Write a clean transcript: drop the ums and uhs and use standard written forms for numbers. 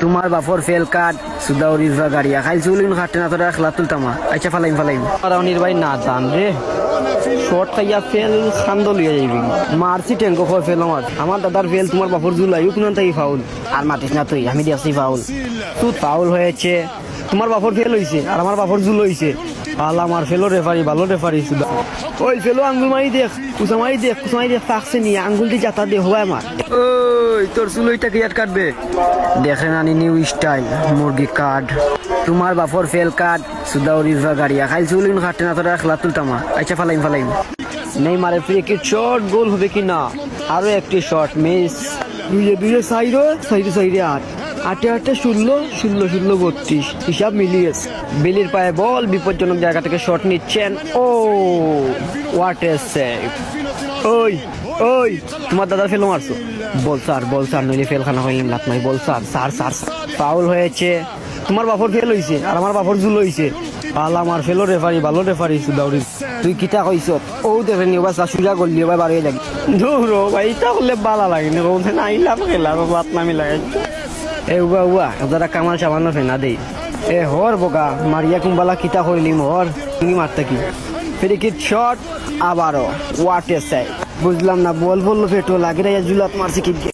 তোমার বাপর ফেল কাট সুদাউরি গাড়িয়া খাইল চুলিন খাটে না তোরা খেলা তুলতামা আচ্ছা ফালাইম রাউনির ভাই না জান রে শর্ট খাইয়া ফেল খান্দ লইয়া যাইবি মারছি ট্যাঙ্কো খয় ফেল আমার দাদার ফেল তোমার বাপর জুলাই কোন তাই ফাউল আর মাতিস না তুই আমি দেখছি ফাউল তুই ফাউল হয়েছে তোমার বাপর ফেল হইছে আর আমার বাপর জুল হইছে আল্লাহ আমার ফেলো রেফারি ভালো রেফারি সুদা ওই ফেলো আঙ্গুল মারি দেখ কুসামারি দেখ ফাঁকছে নি আঙ্গুল দিয়ে যাতা দে হওয়া আমার ওই তোর চুলইটা কি আর কাটবে দেখে নানি নিউ স্টাইল মুরগি কাট তোমার বাপর ফেল কাট সুদাউরি গাড়িয়া খাইল চুলিন খাটে না তোরা খেলা তুলতামা আচ্ছা ফালাইম নেই মারে ফ্রি কিক শট গোল হবে কি না আরো একটি শট মিস দুইয়ে সাইডে আটে 16 হিসাব মিলিয়েছে বেলির পায়ে বল বিপজ্জনক জায়গা থেকে শট নিচ্ছেন ও হোয়াট এ সেভ ওই তোমার দাদা ফেল মারছো বল স্যার নইলে ফেল খানা হইলাম লাত নাই বল স্যার ফাউল হয়েছে তোমার বাপর ফেল হইছে আর আমার বাপর জুল হইছে আল্লাহ আমার ফেলো রেফারি ভালো রেফারি সুদাউরি তুই কিটা কইছ ও দেখে নিও বা সুজা গল্লি বা বাড়িয়ে লাগে দূর ভাই তাহলে বালা লাগে না বলতে না আইলাম খেলা বাত নামি লাগে এ উবা যারা কামাল সামান্য ফেনা দেই এ হর বোকা মারিয়া কুম্বালা কিতা হইলিম হর তুমি মারতে কি ফ্রি কিক শট আবারও হোয়াট এ সেভ বুঝলাম না বল বললো পেটো লাগে রে জুলাত মারছি কি